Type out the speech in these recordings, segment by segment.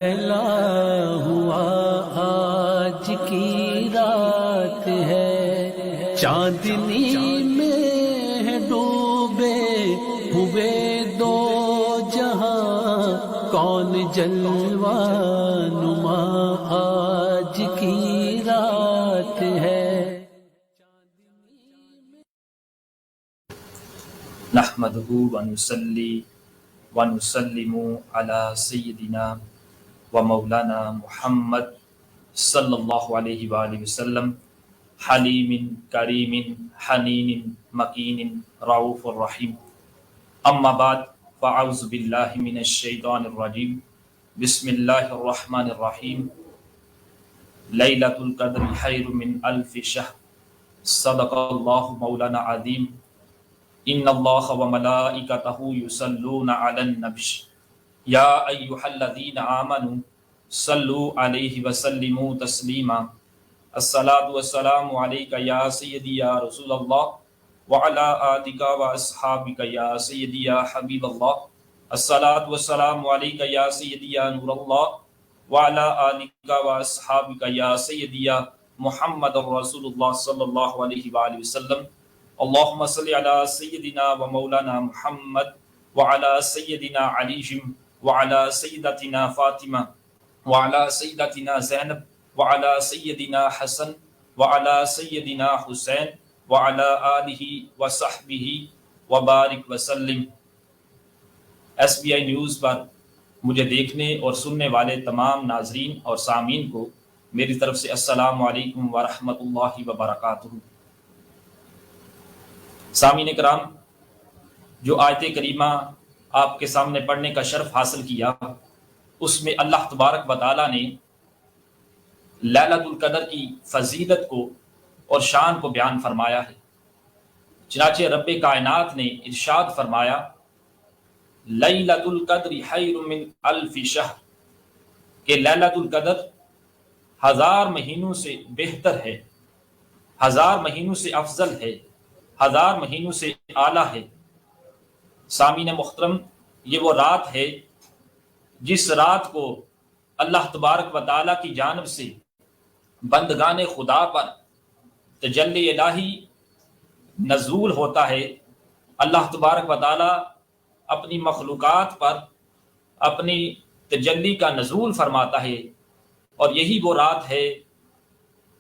پھیلا ہوا آج کی رات ہے، چاندنی میں ہے ڈوبے ہوئے دو جہاں، کون جلوہ نما آج کی رات ہے۔ نحمده ونصلي ونسلم على سيدنا ومولانا محمد صلی اللہ علیہ وآلہ وسلم، حلیم کریم حنین مکین رؤوف الرحیم۔ اما بعد فاعوذ باللہ من الشیطان الرجیم، بسم اللہ الرحمن الرحیم۔ لیلۃ القدر خیر من الف شہر، صدق اللہ مولانا عظیم۔ ان اللہ وملائکتہ یصلون علی النبی یا ایھا الذین آمنوا صلوا علیہ وسلموا تسلیما۔ الصلاۃ والسلام علیک یا سیدی یا رسول اللہ وعلی آلک واصحابک یا سیدی یا حبیب اللہ۔ الصلاۃ والسلام علیک یا سیدی یا نور اللہ وعلی آلک واصحابک یا سیدی یا محمد رسول اللہ صلی اللہ علیہ وآلہ وسلم۔ اللہم صلی علی سیدنا و مولانا محمد وعلی سیدنا علی وعلی سیدتنا فاطمہ وعلی سیدتنا زینب وعلی سیدنا حسن وعلی سیدنا حسین وعلی آلہ وصحبہ وبارک وسلم۔ ایس بی آئی نیوز پر مجھے دیکھنے اور سننے والے تمام ناظرین اور سامعین کو میری طرف سے السلام علیکم ورحمۃ اللہ وبرکاتہ۔ سامعین کرام، جو آیت کریمہ آپ کے سامنے پڑھنے کا شرف حاصل کیا، اس میں اللہ تبارک و تعالیٰ نے لیلۃ القدر کی فضیلت کو اور شان کو بیان فرمایا ہے۔ چنانچہ رب کائنات نے ارشاد فرمایا، لیلۃ القدر خیر من الف شہر، کہ لیلۃ القدر 1000 مہینوں سے بہتر ہے، 1000 مہینوں سے افضل ہے، 1000 مہینوں سے اعلیٰ ہے۔ سامعین محترم، یہ وہ رات ہے جس رات کو اللہ تبارک و تعالیٰ کی جانب سے بندگان خدا پر تجلی الہی نزول ہوتا ہے۔ اللہ تبارک و تعالیٰ اپنی مخلوقات پر اپنی تجلی کا نزول فرماتا ہے، اور یہی وہ رات ہے،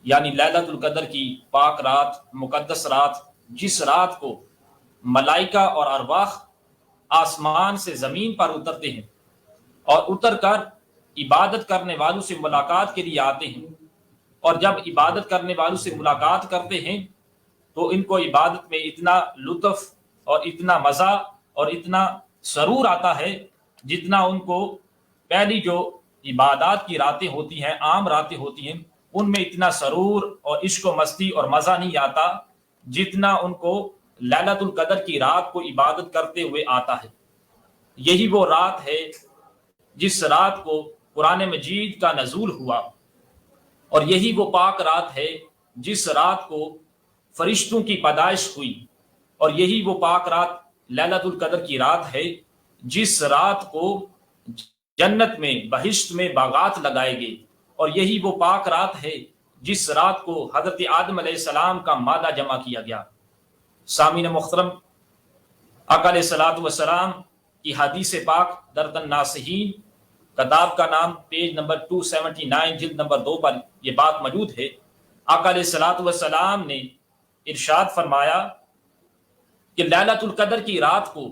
یعنی لیلۃ القدر کی پاک رات، مقدس رات، جس رات کو ملائکہ اور ارواح آسمان سے زمین پر اترتے ہیں اور اتر کر عبادت کرنے والوں سے ملاقات کے لیے آتے ہیں، اور جب عبادت کرنے والوں سے ملاقات کرتے ہیں تو ان کو عبادت میں اتنا لطف اور اتنا مزہ اور اتنا سرور آتا ہے جتنا ان کو پہلی جو عبادات کی راتیں ہوتی ہیں، عام راتیں ہوتی ہیں، ان میں اتنا سرور اور عشق و مستی اور مزہ نہیں آتا جتنا ان کو لیلۃ القدر کی رات کو عبادت کرتے ہوئے آتا ہے۔ یہی وہ رات ہے جس رات کو قرآن مجید کا نزول ہوا، اور یہی وہ پاک رات ہے جس رات کو فرشتوں کی پیدائش ہوئی، اور یہی وہ پاک رات لیلۃ القدر کی رات ہے جس رات کو جنت میں، بہشت میں باغات لگائے گئے، اور یہی وہ پاک رات ہے جس رات کو حضرت آدم علیہ السلام کا مادہ جمع کیا گیا۔ سامعین محترم، آقا علیہ الصلوۃ والسلام کی حدیث پاک درد الناصحین کتاب کا نام، پیج نمبر 279، جلد نمبر 2 پر یہ بات موجود ہے۔ آقا علیہ الصلوۃ والسلام نے ارشاد فرمایا کہ لیلۃ القدر کی رات کو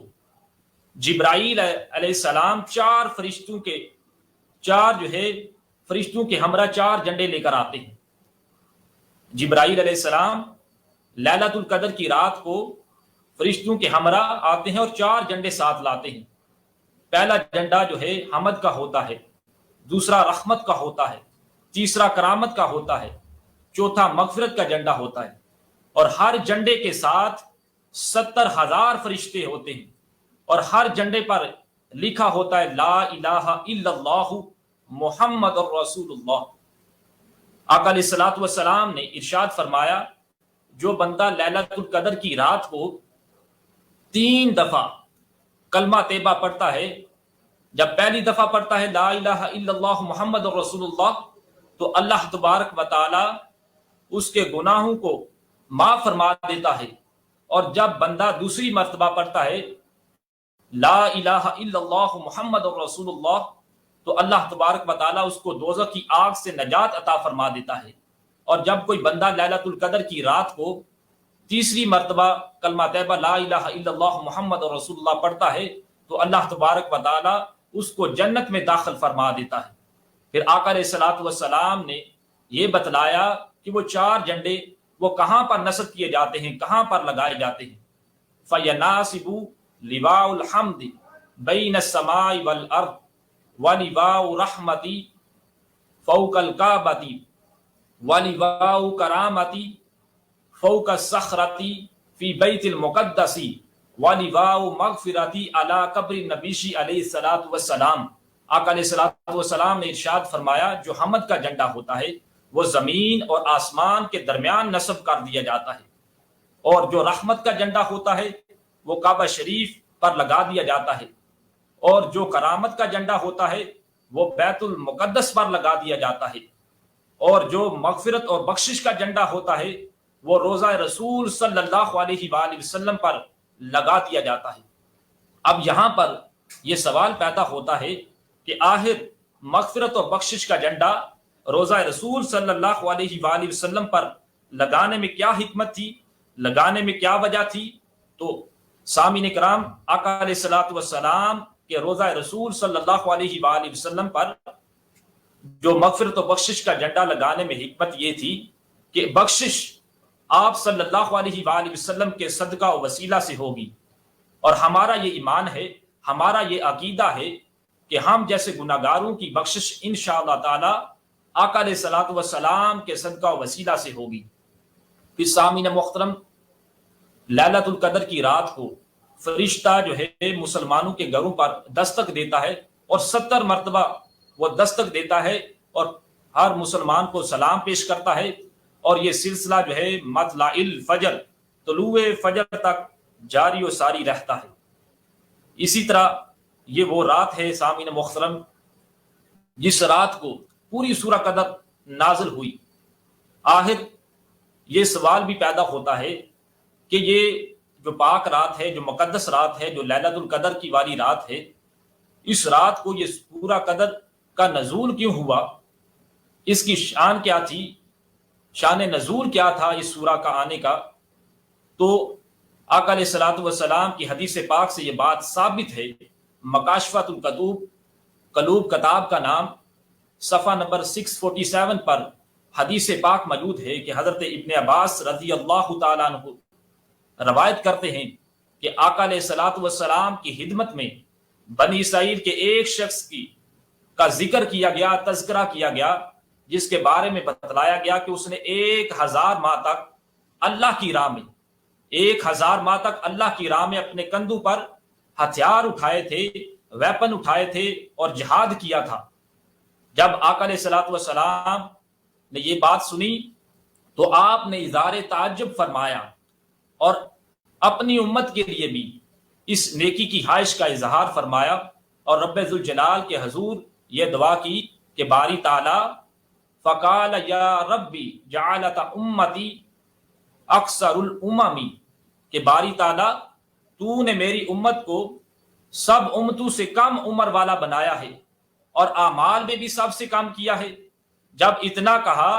جبرائیل علیہ السلام فرشتوں کے ہمراہ 4 جھنڈے لے کر آتے ہیں۔ جبرائیل علیہ السلام لیلۃ القدر کی رات کو فرشتوں کے ہمراہ آتے ہیں اور 4 جھنڈے ساتھ لاتے ہیں۔ پہلا جھنڈا جو ہے حمد کا ہوتا ہے، دوسرا رحمت کا ہوتا ہے، تیسرا کرامت کا ہوتا ہے، چوتھا مغفرت کا جھنڈا ہوتا ہے، اور ہر جھنڈے کے ساتھ 70,000 فرشتے ہوتے ہیں، اور ہر جھنڈے پر لکھا ہوتا ہے لا الہ الا اللہ محمد الرسول اللہ۔ آقا علیہ الصلوۃ والسلام نے ارشاد فرمایا، جو بندہ لیلۃ القدر کی رات کو 3 دفعہ کلمہ طیبہ پڑھتا ہے جب پہلی دفعہ پڑھتا ہے لا الہ الا اللہ محمد رسول اللہ تو اللہ تبارک و تعالی اس کے گناہوں کو معاف فرما دیتا ہے، اور جب بندہ دوسری مرتبہ پڑھتا ہے لا الہ الا اللہ محمد رسول اللہ تو اللہ تبارک و تعالی اس کو دوزخ کی آگ سے نجات عطا فرما دیتا ہے۔ اور جب کوئی بندہ لیلۃ القدر کی رات کو تیسری مرتبہ کلمہ طیبہ لا الہ الا اللہ محمد رسول اللہ پڑھتا ہے تو اللہ تبارک و تعالی اس کو جنت میں داخل فرما دیتا ہے۔ پھر آقا علیہ الصلوۃ والسلام نے یہ بتلایا کہ وہ چار جھنڈے وہ کہاں پر نصب کیے جاتے ہیں، کہاں پر لگائے جاتے ہیں۔ فَيَنَاسِبُ لِوَاءُ الْحَمْدِ بَيْنَ السَّمَاءِ وَالْأَرْضِ وَلِوَاءُ رَحْمَتِ فَوْقَ الْكَعْبَةِ وَلِوَاءُ كَرَامَتِ فَوْقَ الصَّخْرَةِ فِي بَيْتِ الْمُقَدَّسِ وَلِوَاءُ مَغْفِرَةِ عَلَى قَبْرِ النَّبِيِّ علیہ الصلوۃ والسلام۔ آقا علیہ الصلوۃ والسلام نے ارشاد فرمایا جو حمد کا جھنڈا ہوتا ہے وہ زمین اور آسمان کے درمیان نصب کر دیا جاتا ہے، اور جو رحمت کا جھنڈا ہوتا ہے وہ کعبہ شریف پر لگا دیا جاتا ہے، اور جو کرامت کا جھنڈا ہوتا ہے وہ بیت المقدس پر لگا دیا جاتا ہے، اور جو مغفرت اور بخشش کا جھنڈا ہوتا ہے وہ روضہ رسول صلی اللہ علیہ وآلہ وسلم پر لگا دیا جاتا ہے۔ اب یہاں پر یہ سوال پیدا ہوتا ہے کہ آخر مغفرت اور بخشش کا جھنڈا روضہ رسول صلی اللہ علیہ وآلہ وسلم پر لگانے میں کیا حکمت تھی، لگانے میں کیا وجہ تھی؟ تو سامعین کرام، آقا علیہ الصلوۃ والسلام کے روضہ رسول صلی اللہ علیہ وآلہ وسلم پر جو مغفرت و بخشش کا جھنڈا لگانے میں حکمت یہ تھی کہ بخشش آپ صلی اللہ علیہ وآلہ وسلم کے صدقہ و وسیلہ سے ہوگی، اور ہمارا یہ ایمان ہے، ہمارا یہ عقیدہ ہے کہ ہم جیسے گناہگاروں کی بخشش انشاءاللہ تعالی آقا علیہ الصلوۃ والسلام کے صدقہ و وسیلہ سے ہوگی۔ پھر سامعین محترم، لیلۃ القدر کی رات کو فرشتہ جو ہے مسلمانوں کے گھروں پر دستک دیتا ہے، اور 70 مرتبہ وہ دستک دیتا ہے اور ہر مسلمان کو سلام پیش کرتا ہے، اور یہ سلسلہ جو ہے مطلع الفجر، طلوع فجر تک جاری و ساری رہتا ہے۔ اسی طرح یہ وہ رات ہے سامعین محترم جس رات کو پوری سورہ قدر نازل ہوئی۔ آخر یہ سوال بھی پیدا ہوتا ہے کہ یہ جو پاک رات ہے، جو مقدس رات ہے، جو لیلۃ القدر کی والی رات ہے، اس رات کو یہ سورہ قدر کا نزول کیوں ہوا؟ اس کی شان کیا تھی؟ شان نزول کیا تھا اس سورہ کا آنے کا؟ تو آقا علیہ الصلوۃ والسلام کی حدیث پاک سے یہ بات ثابت ہے۔ مکاشفۃ القلوب، قلوب کتاب کا نام، صفحہ نمبر 647 پر حدیث پاک موجود ہے کہ حضرت ابن عباس رضی اللہ تعالیٰ عنہ روایت کرتے ہیں کہ آقا علیہ الصلوۃ والسلام کی خدمت میں بنی اسرائیل کے ایک شخص کا ذکر کیا گیا، تذکرہ کیا گیا، جس کے بارے میں بتلایا گیا کہ اس نے 1000 ماہ تک اللہ کی راہ میں 1000 ماہ تک اللہ کی راہ میں اپنے کندھوں پر ہتھیار اٹھائے تھے، ویپن اٹھائے تھے اور جہاد کیا تھا۔ جب آقا علیہ الصلوۃ والسلام نے یہ بات سنی تو آپ نے اظہار تعجب فرمایا اور اپنی امت کے لیے بھی اس نیکی کی خواہش کا اظہار فرمایا، اور رب ذوالجلال کے حضور یہ دعا کی کہ باری تعالی فقال یا ربی جعلت امتی اکثر الاممی، کہ باری تعالی تو نے میری امت کو سب امتوں سے کم عمر والا بنایا ہے اور اعمال میں بھی سب سے کم کیا ہے۔ جب اتنا کہا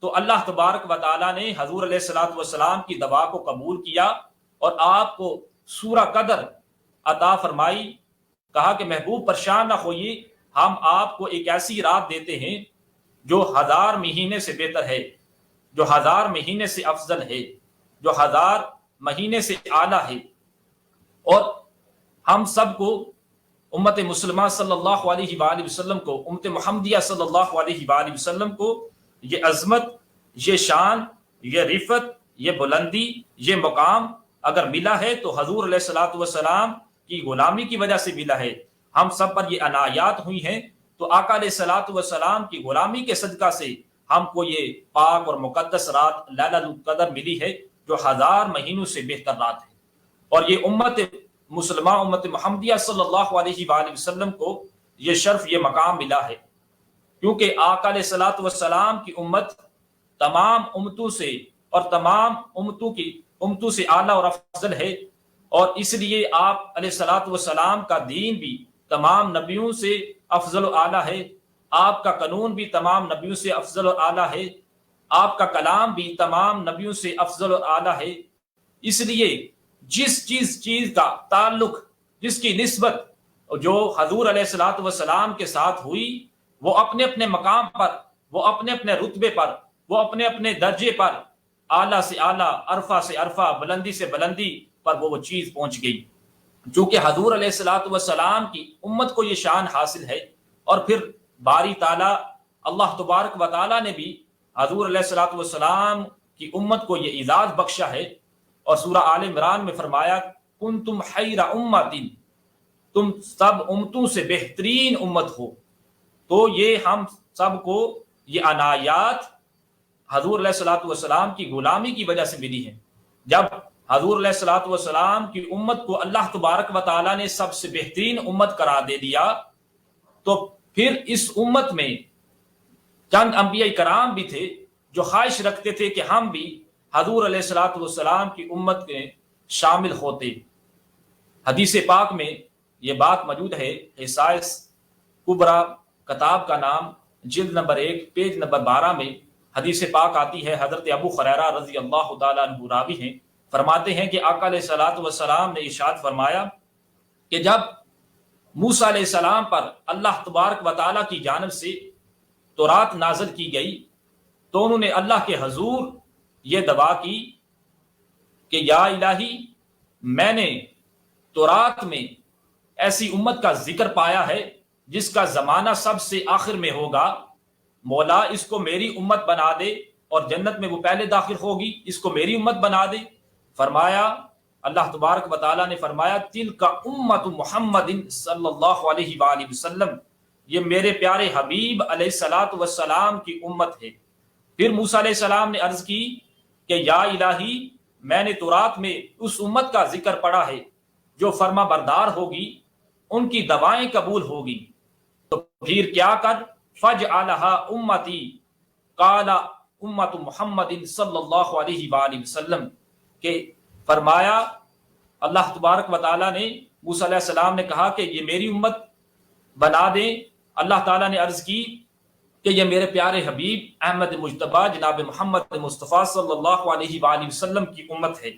تو اللہ تبارک و تعالی نے حضور علیہ الصلوۃ والسلام کی دعا کو قبول کیا اور آپ کو سورہ قدر عطا فرمائی۔ کہا کہ محبوب پریشان نہ ہوئیے، ہم آپ کو ایک ایسی رات دیتے ہیں جو 1000 مہینے سے بہتر ہے، جو 1000 مہینے سے افضل ہے، جو 1000 مہینے سے اعلیٰ ہے، اور ہم سب کو امت مسلمہ صلی اللہ علیہ وآلہ وسلم کو، امت محمدیہ صلی اللہ علیہ وآلہ وسلم کو یہ عظمت، یہ شان، یہ رفعت، یہ بلندی، یہ مقام اگر ملا ہے تو حضور علیہ الصلوۃ والسلام کی غلامی کی وجہ سے ملا ہے۔ ہم سب پر یہ عنایات ہوئی ہیں تو آقا علیہ الصلوۃ والسلام کی غلامی کے صدقہ سے ہم کو یہ پاک اور مقدس رات لیلۃ القدر ملی ہے جو 1000 مہینوں سے بہتر رات ہے۔ اور یہ امت مسلمہ امت محمدیہ صلی اللہ علیہ وآلہ وسلم کو یہ شرف، یہ مقام ملا ہے، کیونکہ آقا علیہ الصلوۃ والسلام کی امت تمام امتوں سے اور تمام امتوں سے اعلیٰ اور افضل ہے، اور اس لیے آپ علیہ الصلوۃ والسلام کا دین بھی تمام نبیوں سے افضل و اعلیٰ ہے، آپ کا قانون بھی تمام نبیوں سے افضل و اعلیٰ ہے، آپ کا کلام بھی تمام نبیوں سے افضل و اعلیٰ ہے۔ اس لیے جس چیز کا تعلق، جس کی نسبت جو حضور علیہ الصلوۃ والسلام کے ساتھ ہوئی، وہ اپنے اپنے مقام پر، وہ اپنے اپنے رتبے پر، وہ اپنے اپنے درجے پر اعلیٰ سے اعلیٰ، عرفہ سے عرفہ، بلندی سے بلندی پر وہ چیز پہنچ گئی، چونکہ حضور علیہ الصلوۃ والسلام کی امت کو یہ شان حاصل ہے۔ اور پھر باری تعالیٰ اللہ تبارک و تعالیٰ نے بھی حضور علیہ الصلوۃ والسلام کی امت کو یہ اعزاز بخشا ہے، اور سورہ آل عمران میں فرمایا کنتم خیر امۃ، تم سب امتوں سے بہترین امت ہو۔ تو یہ ہم سب کو یہ عنایات حضور علیہ الصلوۃ والسلام کی غلامی کی وجہ سے ملی ہیں۔ جب حضور علیہ الصلوۃ والسلام کی امت کو اللہ تبارک و تعالیٰ نے سب سے بہترین امت قرار دے دیا، تو پھر اس امت میں چند انبیاء کرام بھی تھے جو خواہش رکھتے تھے کہ ہم بھی حضور علیہ الصلوۃ والسلام کی امت میں شامل ہوتے۔ حدیث پاک میں یہ بات موجود ہے، حصائص کبریٰ کتاب کا نام، جلد نمبر 1 پیج نمبر 12 میں حدیث پاک آتی ہے۔ حضرت ابو ہریرہ رضی اللہ تعالیٰ عنہ راوی ہیں، فرماتے ہیں کہ آقا علیہ الصلوۃ والسلام نے ارشاد فرمایا کہ جب موسیٰ علیہ السلام پر اللہ تبارک و تعالیٰ کی جانب سے تورات نازل کی گئی، تو انہوں نے اللہ کے حضور یہ دعا کی کہ یا الہی، میں نے تورات میں ایسی امت کا ذکر پایا ہے جس کا زمانہ سب سے آخر میں ہوگا، مولا اس کو میری امت بنا دے، اور جنت میں وہ پہلے داخل ہوگی، اس کو میری امت بنا دے۔ فرمایا، اللہ تبارک و تعالیٰ نے فرمایا تلک امت محمد صلی اللہ علیہ وآلہ وسلم، یہ میرے پیارے حبیب علیہ الصلوۃ والسلام کی امت ہے۔ پھر موسیٰ علیہ السلام نے عرض کی کہ یا الہی، میں نے تورات میں اس امت کا ذکر پڑھا ہے جو فرما بردار ہوگی، ان کی دعائیں قبول ہوگی، تو پھر کیا کر فجعلھا امتی قال امت محمد صلی اللہ علیہ وآلہ وسلم، کہ فرمایا اللہ تبارک و تعالیٰ نے موسیٰ علیہ السلام نے کہا کہ یہ میری امت بنا دیں۔ اللہ تعالیٰ نے عرض کی کہ یہ میرے پیارے حبیب احمد مجتبیٰ جناب محمد مصطفیٰ صلی اللہ علیہ وآلہ وسلم کی امت ہے۔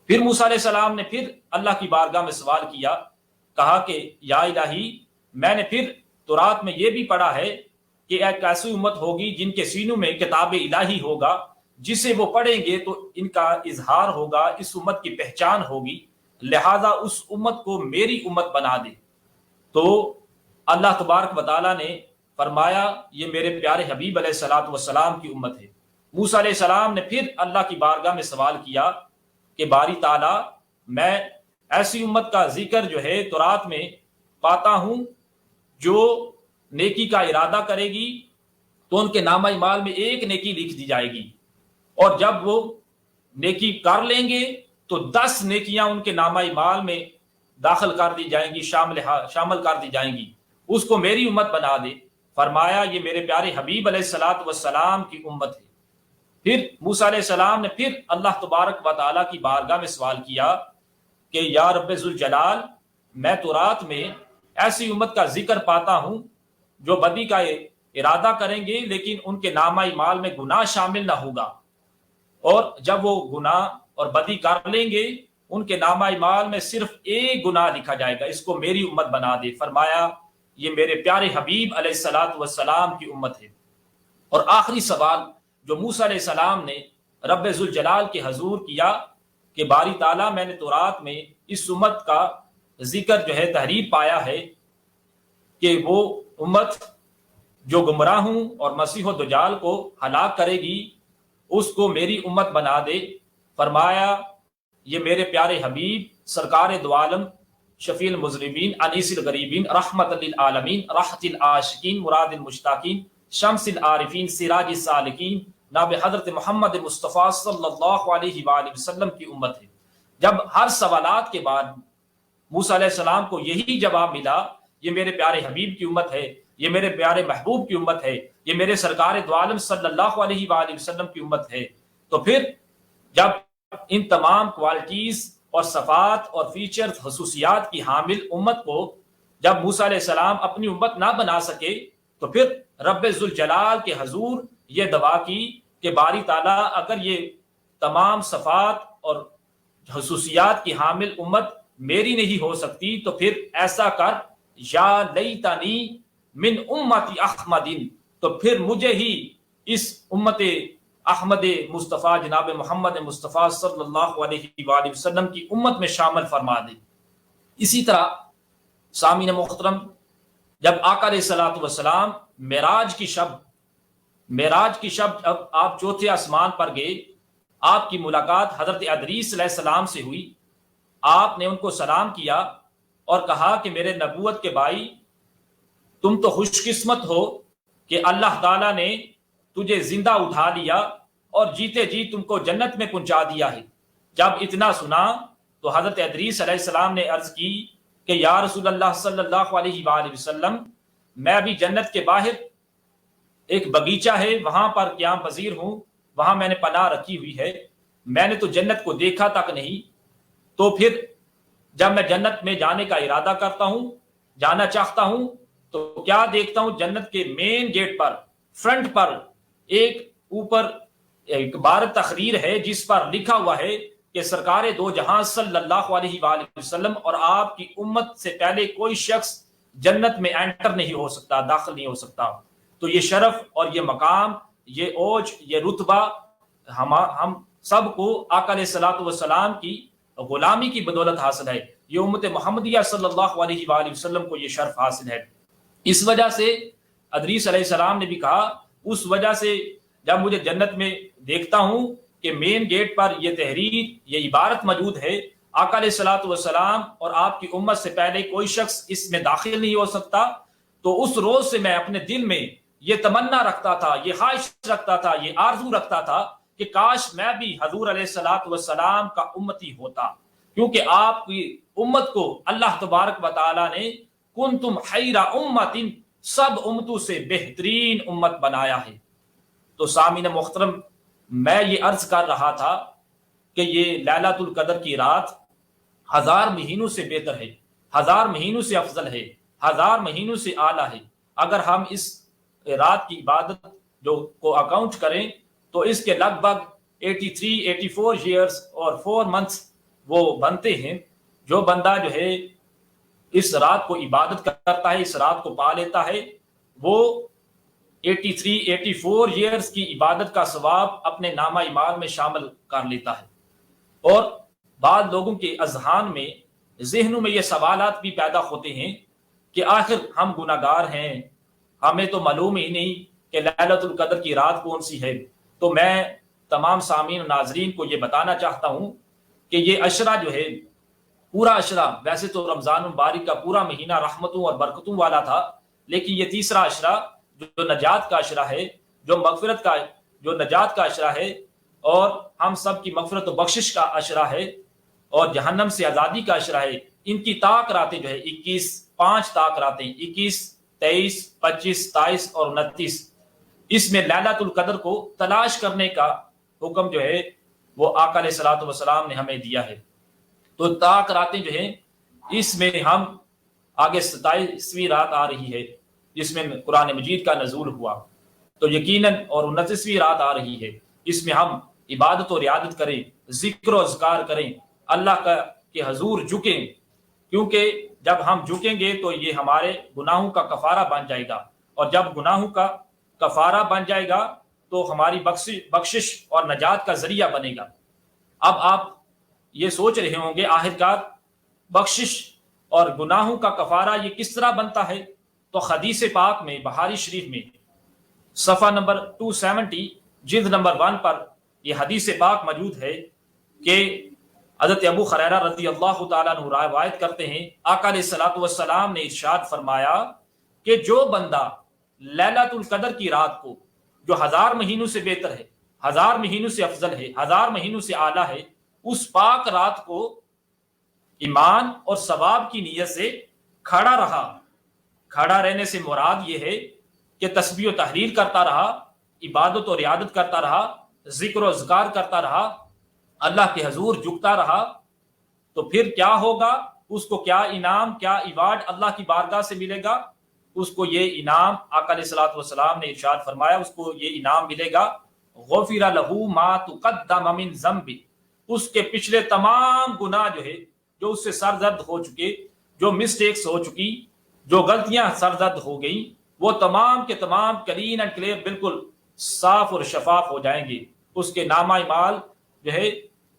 پھر موسیٰ علیہ السلام نے پھر اللہ کی بارگاہ میں سوال کیا، کہا کہ یا الہی، میں نے پھر تورات میں یہ بھی پڑھا ہے کہ ایک ایسی امت ہوگی جن کے سینوں میں کتاب الہی ہوگا، جسے وہ پڑھیں گے تو ان کا اظہار ہوگا، اس امت کی پہچان ہوگی، لہذا اس امت کو میری امت بنا دے۔ تو اللہ تبارک و تعالیٰ نے فرمایا یہ میرے پیارے حبیب علیہ الصلوۃ والسلام کی امت ہے۔ موسیٰ علیہ السلام نے پھر اللہ کی بارگاہ میں سوال کیا کہ باری تعالیٰ، میں ایسی امت کا ذکر جو ہے تورات میں پاتا ہوں جو نیکی کا ارادہ کرے گی تو ان کے نامہ اعمال میں ایک نیکی لکھ دی جائے گی، اور جب وہ نیکی کر لیں گے تو 10 نیکیاں ان کے نامہ اعمال میں داخل کر دی جائیں گی، شامل کر دی جائیں گی، اس کو میری امت بنا دے۔ فرمایا یہ میرے پیارے حبیب علیہ الصلوۃ والسلام کی امت ہے۔ پھر موسیٰ علیہ السلام نے پھر اللہ تبارک و تعالیٰ کی بارگاہ میں سوال کیا کہ یا رب ذوالجلال، میں تورات میں ایسی امت کا ذکر پاتا ہوں جو بدی کا ارادہ کریں گے لیکن ان کے نامہ اعمال میں گناہ شامل نہ ہوگا، اور جب وہ گناہ اور بدی کر لیں گے ان کے نامہ اعمال میں صرف ایک گناہ لکھا جائے گا، اس کو میری امت بنا دے۔ فرمایا یہ میرے پیارے حبیب علیہ الصلوۃ والسلام کی امت ہے۔ اور آخری سوال جو موسیٰ علیہ السلام نے رب ذوالجلال کے حضور کیا کہ باری تعالیٰ، میں نے تورات میں اس امت کا ذکر جو ہے تحریر پایا ہے کہ وہ امت جو گمراہوں اور مسیح و دجال کو ہلاک کرے گی، اس کو میری امت بنا دے۔ فرمایا یہ میرے پیارے حبیب سرکار دو عالم، شفیع المذنبین، انیس الغریبین، رحمت للعالمین، راحت العاشقین، مراد المشتاقین، شمس العارفین، سراج السالکین، ناب حضرت محمد مصطفیٰ صلی اللہ علیہ وآلہ وسلم کی امت ہے۔ جب ہر سوالات کے بعد موسیٰ علیہ السلام کو یہی جواب ملا، یہ میرے پیارے حبیب کی امت ہے، یہ میرے پیارے محبوب کی امت ہے، یہ میرے سرکار دو عالم صلی اللہ علیہ وآلہ وسلم کی امت ہے، تو پھر جب ان تمام کوالٹیز اور صفات اور فیچرز خصوصیات کی حامل امت کو جب موسیٰ علیہ السلام اپنی امت نہ بنا سکے، تو پھر رب ذوالجلال کے حضور یہ دعا کی کہ باری تعالیٰ اگر یہ تمام صفات اور خصوصیات کی حامل امت میری نہیں ہو سکتی تو پھر ایسا کر، یا لیتنی من امتی احمد، تو پھر مجھے ہی اس امت احمد مصطفیٰ جناب محمد مصطفیٰ صلی اللہ علیہ وآلہ وسلم کی امت میں شامل فرما دے۔ اسی طرح سامعین محترم، جب آقا علیہ الصلوۃ والسلام معراج کی شب جب آپ چوتھے آسمان پر گئے، آپ کی ملاقات حضرت ادریس علیہ السلام سے ہوئی، آپ نے ان کو سلام کیا اور کہا کہ میرے نبوت کے بھائی، تم تو خوش قسمت ہو کہ اللہ تعالیٰ نے تجھے زندہ اٹھا لیا اور جیتے جی تم کو جنت میں پہنچا دیا ہے۔ جب اتنا سنا تو حضرت ادریس علیہ السلام نے عرض کی کہ یا رسول اللہ صلی اللہ علیہ وآلہ وسلم، میں بھی جنت کے باہر ایک بغیچہ ہے وہاں پر قیام پذیر ہوں، وہاں میں نے پناہ رکھی ہوئی ہے، میں نے تو جنت کو دیکھا تک نہیں، تو پھر جب میں جنت میں جانے کا ارادہ کرتا ہوں، جانا چاہتا ہوں، تو کیا دیکھتا ہوں جنت کے مین گیٹ پر فرنٹ پر ایک اوپر ایک بار تقریر ہے جس پر لکھا ہوا ہے کہ سرکار دو جہاں صلی اللہ علیہ وآلہ وسلم اور آپ کی امت سے پہلے کوئی شخص جنت میں انٹر نہیں ہو سکتا، داخل نہیں ہو سکتا۔ تو یہ شرف اور یہ مقام، یہ اوج، یہ رتبہ ہم سب کو آقا علیہ الصلوۃ والسلام کی غلامی کی بدولت حاصل ہے، یہ امت محمدیہ صلی اللہ علیہ وآلہ وسلم کو یہ شرف حاصل ہے۔ اس وجہ سے ادریس علیہ السلام نے بھی کہا، اس وجہ سے جب مجھے جنت میں دیکھتا ہوں کہ مین گیٹ پر یہ تحریر، یہ عبارت موجود ہے، آقا علیہ الصلوۃ والسلام اور آپ کی امت سے پہلے کوئی شخص اس میں داخل نہیں ہو سکتا، تو اس روز سے میں اپنے دل میں یہ تمنا رکھتا تھا، یہ خواہش رکھتا تھا، یہ آرزو رکھتا تھا کہ کاش میں بھی حضور علیہ الصلوۃ والسلام کا امتی ہوتا، کیونکہ آپ کی امت کو اللہ تبارک و تعالیٰ نے کنتم خیر امت، سب امتوں سے بہترین امت بنایا ہے۔ تو سامعین محترم، میں یہ عرض کر رہا تھا کہ یہ لیلۃ القدر کی رات 1000 مہینوں سے بہتر ہے، 1000 مہینوں سے افضل ہے، 1000 مہینوں سے اعلیٰ ہے۔ اگر ہم اس رات کی عبادت جو کو اکاؤنٹ کریں تو اس کے لگ بھگ 84 ایئرز اور 4 منتھس وہ بنتے ہیں۔ جو بندہ جو ہے اس رات کو عبادت کرتا ہے، اس رات کو پا لیتا ہے، وہ 84 ایئرز کی عبادت کا ثواب اپنے نامہ اعمال میں شامل کر لیتا ہے۔ اور بعض لوگوں کے اذہان میں، ذہنوں میں یہ سوالات بھی پیدا ہوتے ہیں کہ آخر ہم گناہ گار ہیں، ہمیں تو معلوم ہی نہیں کہ لیلۃ القدر کی رات کون سی ہے۔ تو میں تمام سامعین و ناظرین کو یہ بتانا چاہتا ہوں کہ یہ عشرہ جو ہے، پورا عشرہ، ویسے تو رمضان المبارک کا پورا مہینہ رحمتوں اور برکتوں والا تھا، لیکن یہ تیسرا عشرہ جو نجات کا عشرہ ہے، جو مغفرت کا، جو نجات کا عشرہ ہے، اور ہم سب کی مغفرت و بخشش کا عشرہ ہے، اور جہنم سے آزادی کا عشرہ ہے۔ ان کی طاق راتیں جو ہے 5 طاق راتیں، 21، 23، 25، 27 اور 29، اس میں لیلۃ القدر کو تلاش کرنے کا حکم جو ہے وہ آقا علیہ الصلوۃ والسلام نے ہمیں دیا ہے۔ تو طاق راتیں جو ہیں، اس میں ہم آگے 27ویں رات آ رہی ہے جس میں قرآن مجید کا نزول ہوا، تو یقیناً اور 29ویں رات آ رہی ہے، اس میں ہم عبادت و ریاضت کریں، ذکر و اذکار کریں، اللہ کے حضور جھکیں، کیونکہ جب ہم جھکیں گے تو یہ ہمارے گناہوں کا کفارہ بن جائے گا، اور جب گناہوں کا کفارہ بن جائے گا تو ہماری بخشش اور نجات کا ذریعہ بنے گا۔ اب آپ یہ سوچ رہے ہوں گے آخرکار بخشش اور گناہوں کا کفارہ یہ کس طرح بنتا ہے؟ تو حدیث پاک میں، بخاری شریف میں صفحہ نمبر 270 جلد نمبر 1 پر یہ حدیث پاک موجود ہے کہ حضرت ابو ہریرہ رضی اللہ تعالیٰ عنہ روایت کرتے ہیں، آقا علیہ الصلوۃ والسلام نے ارشاد فرمایا کہ جو بندہ لیلۃ القدر کی رات کو، جو 1000 مہینوں سے بہتر ہے، 1000 مہینوں سے افضل ہے، 1000 مہینوں سے اعلیٰ ہے، اس پاک رات کو ایمان اور ثواب کی نیت سے کھڑا رہا. کھڑا رہنے سے مراد یہ ہے کہ تسبیح و تحلیل کرتا رہا، عبادت و ریاضت کرتا رہا، ذکر و اذکار کرتا رہا، اللہ کے حضور جھکتا رہا. تو پھر کیا ہوگا؟ اس کو کیا انعام، کیا ایوارڈ اللہ کی بارگاہ سے ملے گا؟ اس کو یہ انعام آقا علیہ الصلوۃ والسلام نے ارشاد فرمایا، اس کو یہ انعام ملے گا، غفر لہ ما تقدم من ذنب، اس کے پچھلے تمام گناہ جو ہے، جو اس سے سرزد ہو چکے، جو مسٹیکس ہو چکی، جو غلطیاں سرزد ہو گئیں، وہ تمام کے تمام کلین اینڈ کلیئر، بالکل صاف اور شفاف ہو جائیں گے. اس کے نامہ اعمال جو ہے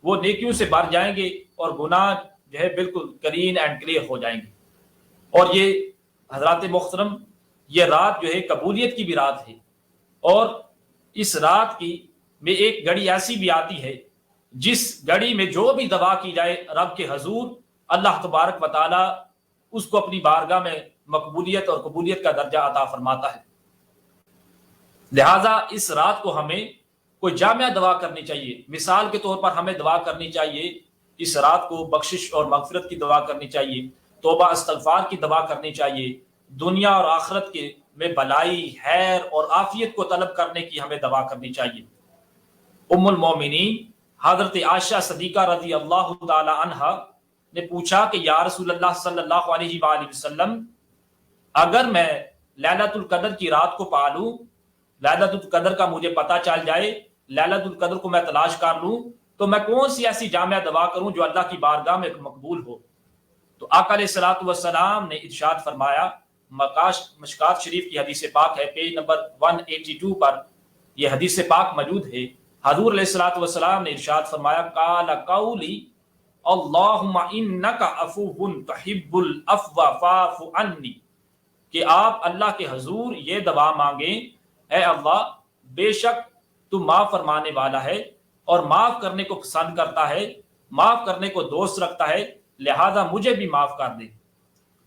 وہ نیکیوں سے بھر جائیں گے اور گناہ جو ہے بالکل کلین اینڈ کلیئر ہو جائیں گے. اور یہ حضرات محترم، یہ رات جو ہے قبولیت کی بھی رات ہے. اور اس رات کی میں ایک گھڑی ایسی بھی آتی ہے جس گھڑی میں جو بھی دعا کی جائے رب کے حضور، اللہ تبارک و تعالی اس کو اپنی بارگاہ میں مقبولیت اور قبولیت کا درجہ عطا فرماتا ہے. لہٰذا اس رات کو ہمیں کوئی جامع دعا کرنی چاہیے. مثال کے طور پر ہمیں دعا کرنی چاہیے، اس رات کو بخشش اور مغفرت کی دعا کرنی چاہیے، توبہ استغفار کی دعا کرنی چاہیے، دنیا اور آخرت کے میں بلائی، خیر اور عافیت کو طلب کرنے کی ہمیں دعا کرنی چاہیے. ام المومنین حضرت عائشہ صدیقہ رضی اللہ تعالی عنہا نے پوچھا کہ یا رسول اللہ صلی اللہ علیہ وآلہ وسلم، اگر میں لیلۃ القدر کی رات کو پالوں، لیلۃ القدر کا مجھے پتہ چل جائے، لیلۃ القدر کو میں تلاش کر لوں، تو میں کون سی ایسی جامع دعا کروں جو اللہ کی بارگاہ میں مقبول ہو؟ تو آقا علیہ الصلوۃ والسلام نے ارشاد فرمایا، مشکات شریف کی حدیث پاک ہے، پیج نمبر 182 پر یہ حدیث پاک موجود ہے. حضور علیہ الصلوۃ والسلام نے ارشاد فرمایا، قال قولی اللہم انک عفو تحب العفو فاعف عنی، کہ آپ اللہ کے حضور یہ دعا مانگیں، اے اللہ بے شک تو معاف فرمانے والا ہے اور معاف کرنے کو پسند کرتا ہے، معاف کرنے کو دوست رکھتا ہے، لہذا مجھے بھی معاف کر دے.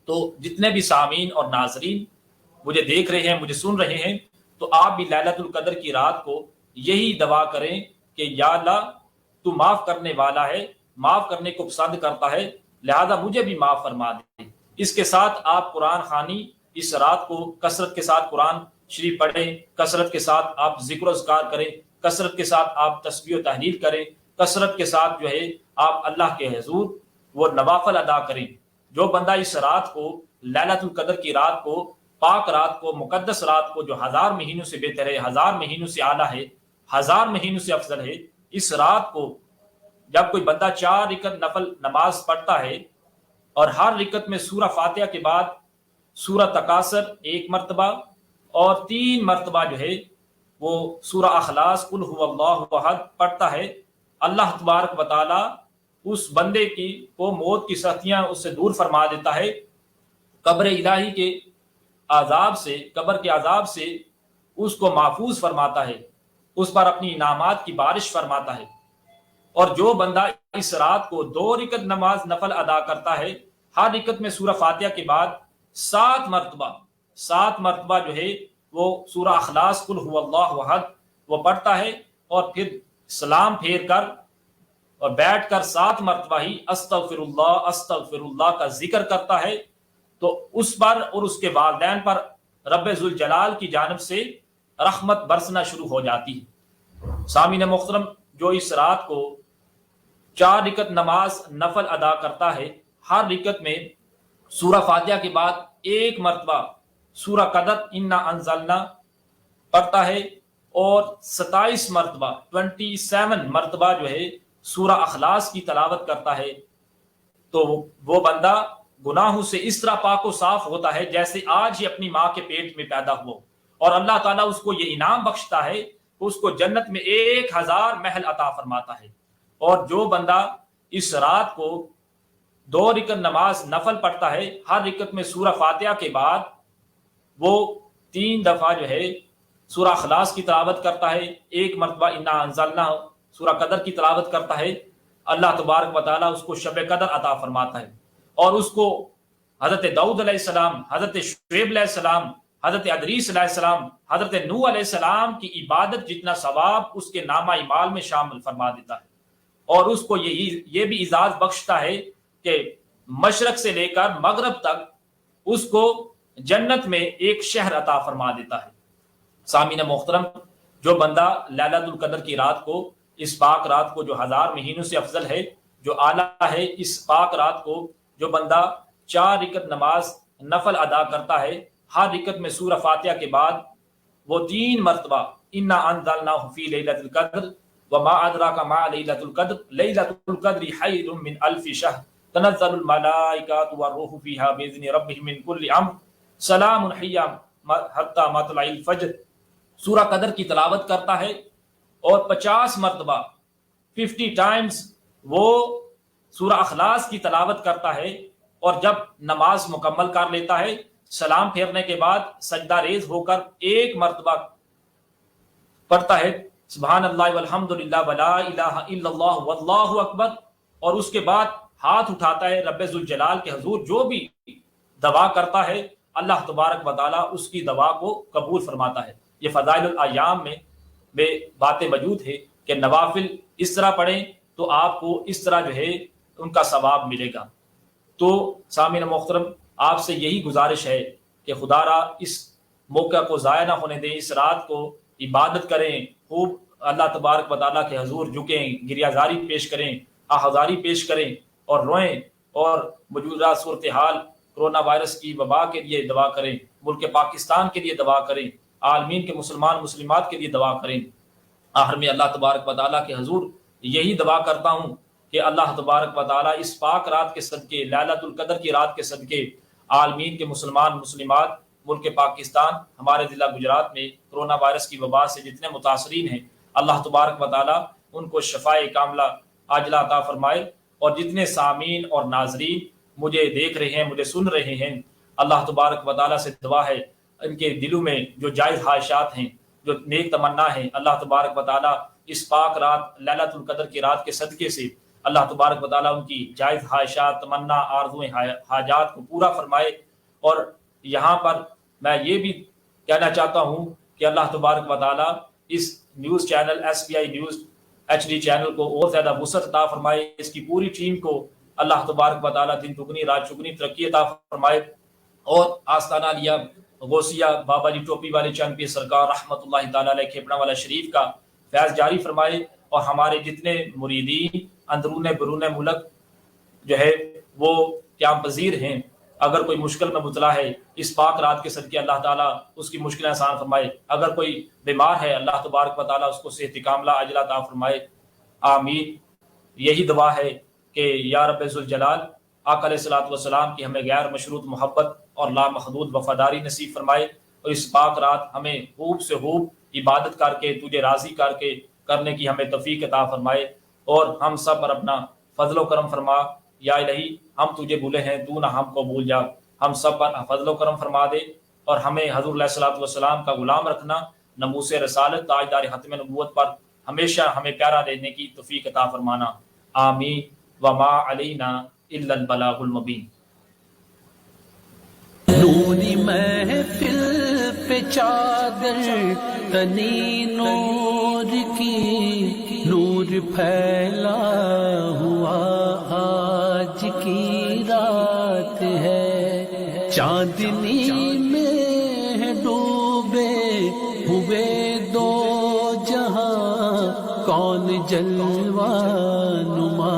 تو جتنے بھی سامعین اور ناظرین مجھے دیکھ رہے ہیں، مجھے سن رہے ہیں، تو آپ بھی لیلۃ القدر کی رات کو یہی دعا کریں کہ یا اللہ تو معاف کرنے والا ہے، معاف کرنے کو پسند کرتا ہے، لہذا مجھے بھی معاف فرما دے. اس کے ساتھ آپ قرآن خوانی اس رات کو کثرت کے ساتھ قرآن شریف پڑھیں، کثرت کے ساتھ آپ ذکر و اذکار کریں، کثرت کے ساتھ آپ تسبیح و تحلیل کریں، کثرت کے ساتھ جو ہے آپ اللہ کے حضور وہ نوافل ادا کریں. جو بندہ اس رات کو، لیلۃ القدر کی رات کو، پاک رات کو، مقدس رات کو، جو 1000 مہینوں سے بہتر ہے، 1000 مہینوں سے اعلیٰ ہے، 1000 مہینوں سے افضل ہے، اس رات کو جب کوئی بندہ 4 رکعت نفل نماز پڑھتا ہے اور ہر رکعت میں سورہ فاتحہ کے بعد سورہ تکاثر 1 مرتبہ اور 3 مرتبہ جو ہے وہ سورہ اخلاص قل هو اللہ احد پڑھتا ہے، اللہ تبارک و تعالی اس بندے کی کو موت کی سختیاں اس سے دور فرما دیتا ہے، قبر الہی کے عذاب سے، قبر کے عذاب سے اس کو محفوظ فرماتا ہے، اس پر اپنی انعامات کی بارش فرماتا ہے. اور جو بندہ اس رات کو 2 رکعت نماز نفل ادا کرتا ہے، ہر رکعت میں سورہ فاتحہ کے بعد 7 مرتبہ جو ہے وہ سورہ اخلاص قل هو اللہ احد وہ پڑھتا ہے، اور پھر سلام پھیر کر اور بیٹھ کر 7 مرتبہ ہی استغفر اللہ کا ذکر کرتا ہے، تو اس پر اور اس کے والدین پر رب ذوالجلال کی جانب سے رحمت برسنا شروع ہو جاتی ہے. سامعین محترم، جو اس رات کو 4 رکعت نماز نفل ادا کرتا ہے، ہر رکعت میں سورہ فاتحہ کے بعد 1 مرتبہ سورہ قدر انا انزلنا پڑھتا ہے، اور 27 مرتبہ 27 مرتبہ جو ہے سورہ اخلاص کی تلاوت کرتا ہے، تو وہ بندہ گناہوں سے اس طرح پاک و صاف ہوتا ہے جیسے آج ہی اپنی ماں کے پیٹ میں پیدا ہو. اور اللہ تعالیٰ اس کو یہ انعام بخشتا ہے، اس کو جنت میں 1000 محل عطا فرماتا ہے. اور جو بندہ اس رات کو 2 رکعت نماز نفل پڑھتا ہے، ہر رکعت میں سورہ فاتحہ کے بعد وہ 3 دفعہ جو ہے سورہ اخلاص کی تلاوت کرتا ہے، 1 مرتبہ انا انزلنا سورہ قدر کی تلاوت کرتا ہے، اللہ تبارک و تعالیٰ اس کو شب قدر عطا فرماتا ہے. اور اس کو حضرت داؤد علیہ السلام، حضرت شعیب علیہ السلام، حضرت ادریس علیہ السلام، حضرت نوح علیہ السلام کی عبادت جتنا ثواب اس کے نامہ اعمال میں شامل فرما دیتا ہے. اور اس کو یہ بھی اعزاز بخشتا ہے کہ مشرق سے لے کر مغرب تک اس کو جنت میں ایک شہر عطا فرما دیتا ہے۔ سامعین محترم، جو بندہ لیلۃ القدر کی رات کو، اس پاک رات کو جو 1000 مہینوں سے افضل ہے، جو اعلیٰ ہے، اس پاک رات کو جو بندہ 4 رکعت نماز نفل ادا کرتا ہے، ہر رکعت میں سورہ فاتحہ کے بعد وہ 3 مرتبہ انا انزلناہ فی لیلۃ القدر وما ادراک ما لیلۃ القدر لیلۃ القدر خیر من الف شہر تنزل الملائکۃ والروح فیہا باذن ربہم من کل امر سلام ہی حتی مطلع الفجر، سورہ قدر کی تلاوت کرتا ہے، اور 50 مرتبہ 50 ٹائمز وہ سورہ اخلاص کی تلاوت کرتا ہے، اور جب نماز مکمل کر لیتا ہے، سلام پھیرنے کے بعد سجدہ ریز ہو کر 1 مرتبہ پڑھتا ہے سبحان اللہ والحمد للہ ولا الہ الا اللہ واللہ اکبر، اور اس کے بعد ہاتھ اٹھاتا ہے رب ذوالجلال کے حضور، جو بھی دعا کرتا ہے اللہ تبارک و تعالیٰ اس کی دعا کو قبول فرماتا ہے۔ یہ فضائل الایام میں باتیں موجود ہے کہ نوافل اس طرح پڑھیں تو آپ کو اس طرح جو ہے ان کا ثواب ملے گا۔ تو سامعین محترم، آپ سے یہی گزارش ہے کہ خدا را اس موقع کو ضائع نہ ہونے دیں، اس رات کو عبادت کریں، خوب اللہ تبارک و تعالیٰ کے حضور جھکیں، گریہ زاری پیش کریں، آہذاری پیش کریں اور روئیں، اور موجودہ صورتحال کرونا وائرس کی وبا کے لیے دعا کریں، ملک پاکستان کے لیے دعا کریں، عالمین کے مسلمان مسلمات کے لیے دعا کریں۔ آخر میں اللہ تبارک و تعالیٰ کے حضور یہی دعا کرتا ہوں کہ اللہ تبارک و تعالیٰ اس پاک رات کے صدقے، لیلۃ القدر کی رات کے صدقے، عالمین کے مسلمان مسلمات، ملک پاکستان، ہمارے ضلع گجرات میں کرونا وائرس کی وبا سے جتنے متاثرین ہیں، اللہ تبارک و تعالیٰ ان کو شفائے کاملہ عاجلہ عطا فرمائے، اور جتنے سامعین اور ناظرین مجھے دیکھ رہے ہیں، مجھے سن رہے ہیں، اللہ تبارک و تعالیٰ سے دعا ہے ان کے دلوں میں جو جائز خواہشات ہیں، جو نیک تمنا ہیں، اللہ تبارک و تعالیٰ اس پاک رات لیلۃ القدر کی رات کے صدقے سے اللہ تبارک و تعالیٰ ان کی جائز خواہشات، تمنا، آرزویں، حاجات کو پورا فرمائے۔ اور یہاں پر میں یہ بھی کہنا چاہتا ہوں کہ اللہ تبارک و تعالیٰ اس news channel SBI news HD channel کو اور زیادہ وسعت عطا فرمائے، اس کی پوری ٹیم کو اللہ تبارک و تعالیٰ دن دگنی رات چگنی ترقی عطا فرمائے، اور آستانہ عالیہ غوثیہ بابا جی ٹوپی والے چند پیر سرکار رحمۃ اللہ تعالیٰ علیہ کھیپڑا والا شریف کا فیض جاری فرمائے، اور ہمارے جتنے مریدین اندرون بیرون ملک جو ہے وہ قیام پذیر ہیں، اگر کوئی مشکل میں مبتلا ہے، اس پاک رات کے صدقے اللہ تعالیٰ اس کی مشکلیں آسان فرمائے، اگر کوئی بیمار ہے اللہ تبارک و تعالیٰ اس کو صحت کاملہ عاجلہ عطا فرمائے، آمین۔ یہی دعا ہے کہ یا رب ذوالجلال آقا علیہ الصلوۃ والسلام کی ہمیں غیر مشروط محبت اور لامحدود وفاداری نصیب فرمائے، اور اس پاک رات ہمیں خوب سے خوب عبادت کر کے تجھے راضی کر کے کرنے کی ہمیں توفیق عطا فرمائے، اور ہم سب پر اپنا فضل و کرم فرما۔ یا الہی، ہم تجھے بھولے ہیں، تو نہ ہم کو بھول جا، ہم سب پر فضل و کرم فرما دے، اور ہمیں حضور علیہ الصلوۃ والسلام کا غلام رکھنا، ناموس رسالت تاجدار ختم نبوت پر ہمیشہ ہمیں پیارا دینے کی توفیق عطا فرمانا، آمین۔ وما علینا الا البلاغ المبین۔ نوری محفل پہ چادر تنی نور کی، نور پھیلا ہوا آج کی رات ہے، چاندنی میں ڈوبے ہوئے دو جہاں، کون جلوہ نما